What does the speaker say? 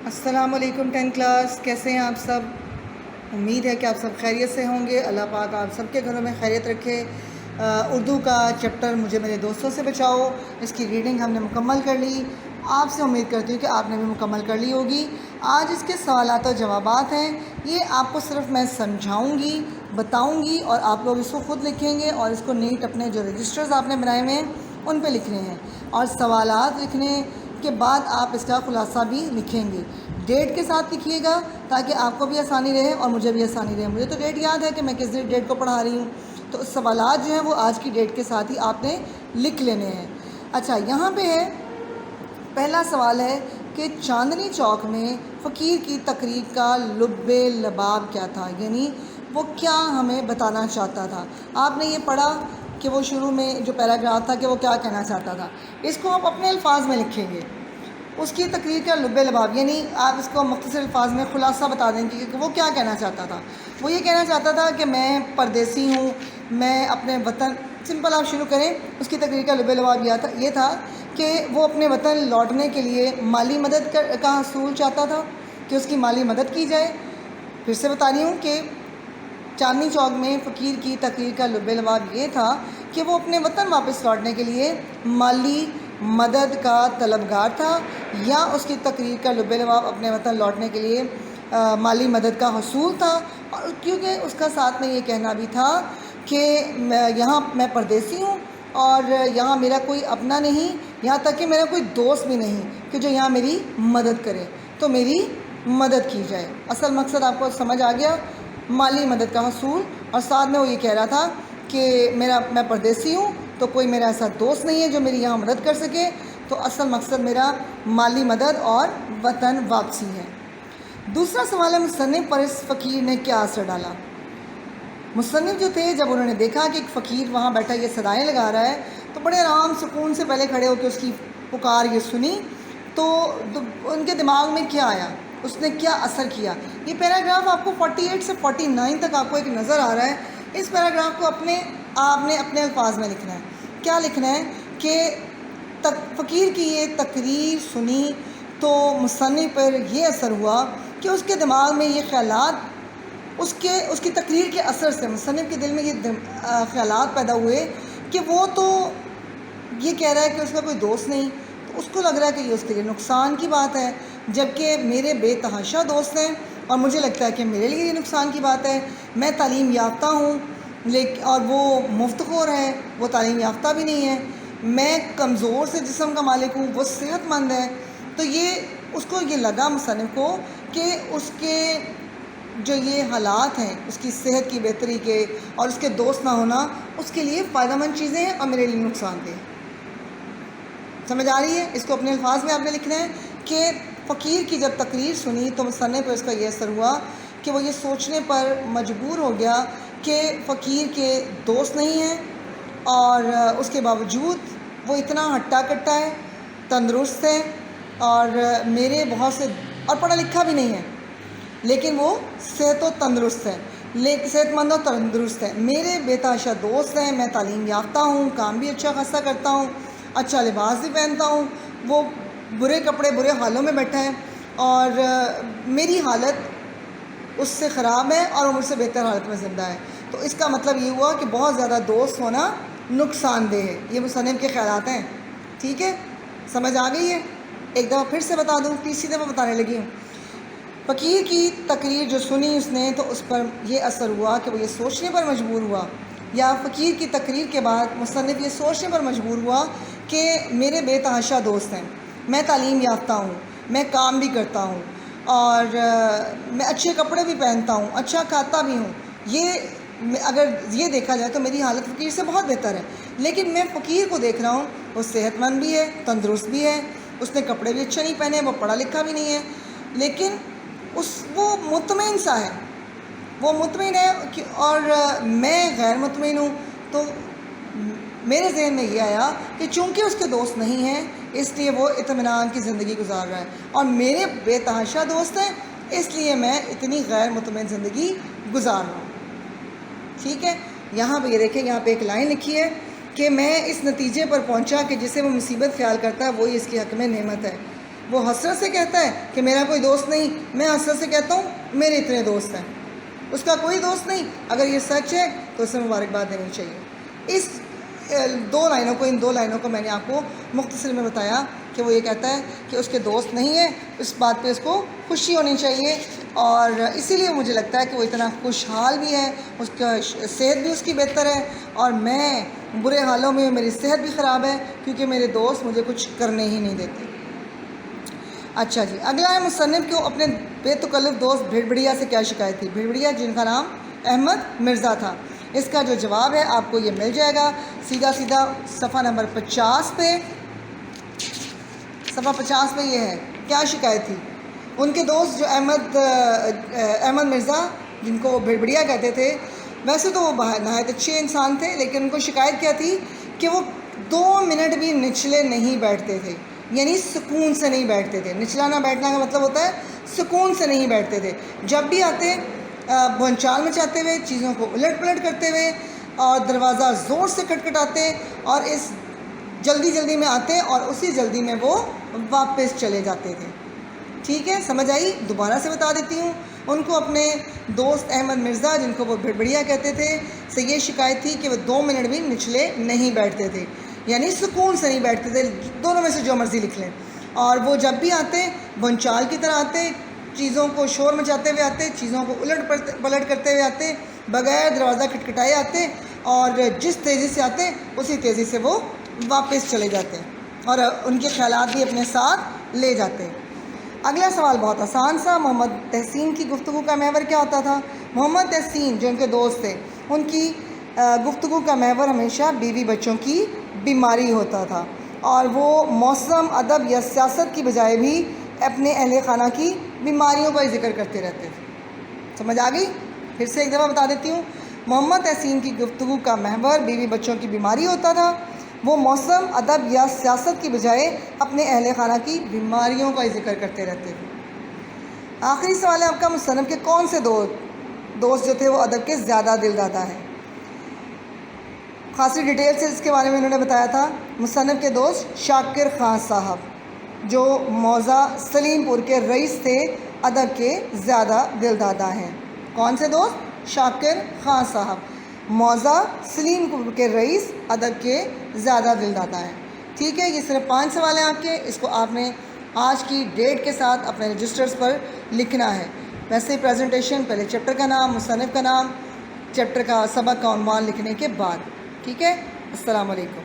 السلام علیکم 10 کلاس، کیسے ہیں آپ سب؟ امید ہے کہ آپ سب خیریت سے ہوں گے۔ اللہ پاک آپ سب کے گھروں میں خیریت رکھے۔ اردو کا چیپٹر مجھے میرے دوستوں سے بچاؤ، اس کی ریڈنگ ہم نے مکمل کر لی۔ آپ سے امید کرتی ہوں کہ آپ نے بھی مکمل کر لی ہوگی۔ آج اس کے سوالات و جوابات ہیں، یہ آپ کو صرف میں سمجھاؤں گی، بتاؤں گی، اور آپ لوگ اس کو خود لکھیں گے اور اس کو نیٹ اپنے جو رجسٹرز آپ نے بنائے ہوئے ہیں ان پہ لکھنے ہیں، اور سوالات لکھنے کے بعد آپ اس کا خلاصہ بھی لکھیں گے۔ ڈیٹ کے ساتھ لکھیے گا تاکہ آپ کو بھی آسانی رہے اور مجھے بھی آسانی رہے۔ مجھے تو ڈیٹ یاد ہے کہ میں کس ڈیٹ کو پڑھا رہی ہوں، تو سوالات جو ہیں وہ آج کی ڈیٹ کے ساتھ ہی آپ نے لکھ لینے ہیں۔ اچھا، یہاں پہ ہے پہلا سوال ہے کہ چاندنی چوک میں فقیر کی تقریر کا لب لباب کیا تھا، یعنی وہ کیا ہمیں بتانا چاہتا تھا۔ آپ نے یہ پڑھا کہ وہ شروع میں جو پیراگراف تھا کہ وہ کیا کہنا چاہتا تھا، اس کو آپ اپنے الفاظ میں لکھیں گے۔ اس کی تقریر کا لب لباب یعنی آپ اس کو مختصر الفاظ میں خلاصہ بتا دیں گے کہ وہ کیا کہنا چاہتا تھا۔ وہ یہ کہنا چاہتا تھا کہ میں پردیسی ہوں، میں اپنے وطن، سمپل آپ شروع کریں۔ اس کی تقریر کا لب لباب یہ تھا کہ وہ اپنے وطن لوٹنے کے لیے مالی مدد کا حصول چاہتا تھا، کہ اس کی مالی مدد کی جائے۔ پھر سے بتا رہی ہوں کہ چاندنی چوک میں فقیر کی تقریر کا لب لباب یہ تھا کہ وہ اپنے وطن واپس لوٹنے کے لیے مالی مدد کا طلبگار تھا، یا اس کی تقریر کا لب لباب اپنے وطن لوٹنے کے لیے مالی مدد کا حصول تھا، اور کیونکہ اس کا ساتھ میں یہ کہنا بھی تھا کہ یہاں میں پردیسی ہوں اور یہاں میرا کوئی اپنا نہیں، یہاں تک کہ میرا کوئی دوست بھی نہیں کہ جو یہاں میری مدد کرے، تو میری مدد کی جائے۔ اصل مقصد آپ کو سمجھ آ گیا، مالی مدد کا حصول، اور ساتھ میں وہ یہ کہہ رہا تھا کہ میں پردیسی ہوں تو کوئی میرا ایسا دوست نہیں ہے جو میری یہاں مدد کر سکے، تو اصل مقصد میرا مالی مدد اور وطن واپسی ہے۔ دوسرا سوال ہے، مصنف پر اس فقیر نے کیا اثر ڈالا۔ مصنف جو تھے، جب انہوں نے دیکھا کہ ایک فقیر وہاں بیٹھا یہ صدائیں لگا رہا ہے، تو بڑے آرام سکون سے پہلے کھڑے ہو کے اس کی پکار یہ سنی، تو ان کے دماغ میں کیا آیا، اس نے کیا اثر کیا۔ یہ پیراگراف آپ کو 48 سے 49 تک آپ کو ایک نظر آ رہا ہے۔ اس پیراگراف کو آپ نے اپنے الفاظ میں لکھنا ہے۔ کیا لکھنا ہے کہ فقیر کی یہ تقریر سنی تو مصنف پر یہ اثر ہوا کہ اس کے دماغ میں یہ خیالات، اس کی تقریر کے اثر سے مصنف کے دل میں یہ خیالات پیدا ہوئے کہ وہ تو یہ کہہ رہا ہے کہ اس کا کوئی دوست نہیں، تو اس کو لگ رہا ہے کہ یہ اس کے لیے نقصان کی بات ہے، جبکہ میرے بے تحاشا دوست ہیں اور مجھے لگتا ہے کہ میرے لیے یہ نقصان کی بات ہے۔ میں تعلیم یافتہ ہوں اور وہ مفت خور ہے، وہ تعلیم یافتہ بھی نہیں ہے۔ میں کمزور سے جسم کا مالک ہوں، وہ صحت مند ہے۔ تو اس کو یہ لگا مصنف کو کہ اس کے جو یہ حالات ہیں، اس کی صحت کی بہتری کے اور اس کے دوست نہ ہونا، اس کے لیے فائدہ مند چیزیں ہیں اور میرے لیے نقصان دہ۔ سمجھ آ رہی ہے؟ اس کو اپنے الفاظ میں آپ نے لکھنا ہے کہ فقیر کی جب تقریر سنی تو مصنف پر اس کا یہ اثر ہوا کہ وہ یہ سوچنے پر مجبور ہو گیا کہ فقیر کے دوست نہیں ہیں، اور اس کے باوجود وہ اتنا ہٹا کٹا ہے، تندرست ہے، اور میرے بہت سے اور پڑھا لکھا بھی نہیں ہے، لیکن وہ صحت و تندرست ہے، صحت مند اور تندرست ہے۔ میرے بے تحاشا دوست ہیں، میں تعلیم یافتہ ہوں، کام بھی اچھا خاصا کرتا ہوں، اچھا لباس بھی پہنتا ہوں، وہ برے کپڑے برے حالوں میں بیٹھا ہے، اور میری حالت اس سے خراب ہے اور وہ مجھ سے بہتر حالت میں زندہ ہے۔ تو اس کا مطلب یہ ہوا کہ بہت زیادہ دوست ہونا نقصان دہ ہے۔ یہ مصنف کے خیالات ہیں، ٹھیک ہے؟ سمجھ آ گئی ہے؟ ایک دفعہ پھر سے بتا دوں، تیسری دفعہ بتانے لگی ہوں۔ فقیر کی تقریر جو سنی اس نے تو اس پر یہ اثر ہوا کہ وہ یہ سوچنے پر مجبور ہوا، یا فقیر کی تقریر کے بعد مصنف یہ سوچنے پر مجبور ہوا کہ میرے بے تحاشا دوست ہیں، میں تعلیم یافتہ ہوں، میں کام بھی کرتا ہوں، اور میں اچھے کپڑے بھی پہنتا ہوں، اچھا کھاتا بھی ہوں، اگر یہ دیکھا جائے تو میری حالت فقیر سے بہت بہتر ہے، لیکن میں فقیر کو دیکھ رہا ہوں، وہ صحت مند بھی ہے، تندرست بھی ہے، اس نے کپڑے بھی اچھے نہیں پہنے، وہ پڑھا لکھا بھی نہیں ہے، لیکن وہ مطمئن سا ہے، وہ مطمئن ہے، اور میں غیر مطمئن ہوں۔ تو میرے ذہن میں یہ آیا کہ چونکہ اس کے دوست نہیں ہیں، اس لیے وہ اطمینان کی زندگی گزار رہا ہے، اور میرے بے تحاشا دوست ہیں، اس لیے میں اتنی غیر مطمئن زندگی گزار رہا ہوں۔ ٹھیک ہے؟ یہاں پہ یہ دیکھیں، یہاں پہ ایک لائن لکھی ہے کہ میں اس نتیجے پر پہنچا کہ جسے وہ مصیبت خیال کرتا ہے وہی اس کے حق میں نعمت ہے۔ وہ حسرت سے کہتا ہے کہ میرا کوئی دوست نہیں، میں حسرت سے کہتا ہوں میرے اتنے دوست ہیں، اس کا کوئی دوست نہیں۔ اگر یہ سچ ہے تو اسے مبارکباد دینی چاہیے۔ اس ان دو لائنوں کو میں نے آپ کو مختصر میں بتایا کہ وہ یہ کہتا ہے کہ اس کے دوست نہیں ہیں، اس بات پہ اس کو خوشی ہونی چاہیے، اور اسی لیے مجھے لگتا ہے کہ وہ اتنا خوشحال بھی ہے، اس کا صحت بھی اس کی بہتر ہے، اور میں برے حالوں میں میری صحت بھی خراب ہے کیونکہ میرے دوست مجھے کچھ کرنے ہی نہیں دیتے۔ اچھا جی، اگلا ہے مصنف کو اپنے بے تکلف دوست بھیڑبڑیا سے کیا شکایت تھی۔ بھیڑبڑیا جن کا نام احمد مرزا تھا۔ اس کا جو جواب ہے آپ کو یہ مل جائے گا سیدھا صفحہ نمبر 50 پہ۔ صفحہ 50 پہ یہ ہے کیا شکایت تھی۔ ان کے دوست جو احمد مرزا جن کو وہ بھیڑبڑیا کہتے تھے، ویسے تو وہ نہایت اچھے انسان تھے، لیکن ان کو شکایت کیا تھی کہ وہ 2 منٹ بھی نچلے نہیں بیٹھتے تھے، یعنی سکون سے نہیں بیٹھتے تھے۔ نچلا نہ بیٹھنا کا مطلب ہوتا ہے سکون سے نہیں بیٹھتے تھے۔ جب بھی آتے بھونچال مچاتے ہوئے، چیزوں کو الٹ پلٹ کرتے ہوئے، اور دروازہ زور سے کھٹکھٹاتے، اور اس جلدی میں آتے اور اسی جلدی میں وہ واپس چلے جاتے تھے۔ ٹھیک ہے، سمجھ آئی؟ دوبارہ سے بتا دیتی ہوں۔ ان کو اپنے دوست احمد مرزا جن کو وہ بھیڑبڑیا کہتے تھے سے یہ شکایت تھی کہ وہ 2 منٹ بھی نچلے نہیں بیٹھتے تھے، یعنی سکون سے نہیں بیٹھتے تھے، دونوں میں سے جو مرضی لکھ لیں۔ اور وہ جب بھی آتے بھونچال کی طرح آتے، چیزوں کو شور مچاتے ہوئے آتے، چیزوں کو الٹ پلٹ کرتے ہوئے آتے، بغیر دروازہ کھٹکھٹائے آتے، اور جس تیزی سے آتے اسی تیزی سے وہ واپس چلے جاتے، اور ان کے خیالات بھی اپنے ساتھ لے جاتے۔ اگلا سوال بہت آسان سا، محمد تحسین کی گفتگو کا محور کیا ہوتا تھا۔ محمد تحسین جو ان کے دوست تھے، ان کی گفتگو کا محور ہمیشہ بیوی بچوں کی بیماری ہوتا تھا، اور وہ موسم، ادب یا سیاست کی بجائے بھی اپنے اہل خانہ کی بیماریوں کا ہی ذکر کرتے رہتے تھے۔ سمجھ آ گئی؟ پھر سے ایک دفعہ بتا دیتی ہوں۔ محمد تحسین کی گفتگو کا محور بیوی بچوں کی بیماری ہوتا تھا، وہ موسم، ادب یا سیاست کی بجائے اپنے اہل خانہ کی بیماریوں کا ہی ذکر کرتے رہتے تھے۔ آخری سوال ہے آپ کا، مصنف کے کون سے دوست جو تھے وہ ادب کے زیادہ دل دادا ہیں۔ خاصی ڈیٹیل سے اس کے بارے میں انہوں نے بتایا تھا۔ مصنف کے دوست شاکر خان صاحب جو موضع سلیم پور کے رئیس تھے، ادب کے زیادہ دل دادا ہیں۔ کون سے دوست؟ شاکر خان صاحب، موضع سلیم پور کے رئیس، ادب کے زیادہ دل دادا ہیں۔ ٹھیک ہے، یہ صرف 5 سوال ہیں آپ کے، اس کو آپ نے آج کی ڈیٹ کے ساتھ اپنے رجسٹرز پر لکھنا ہے۔ ویسے پریزنٹیشن پہلے چیپٹر کا نام، مصنف کا نام، چیپٹر کا سبق کا عنوان لکھنے کے بعد۔ ٹھیک ہے، السلام علیکم۔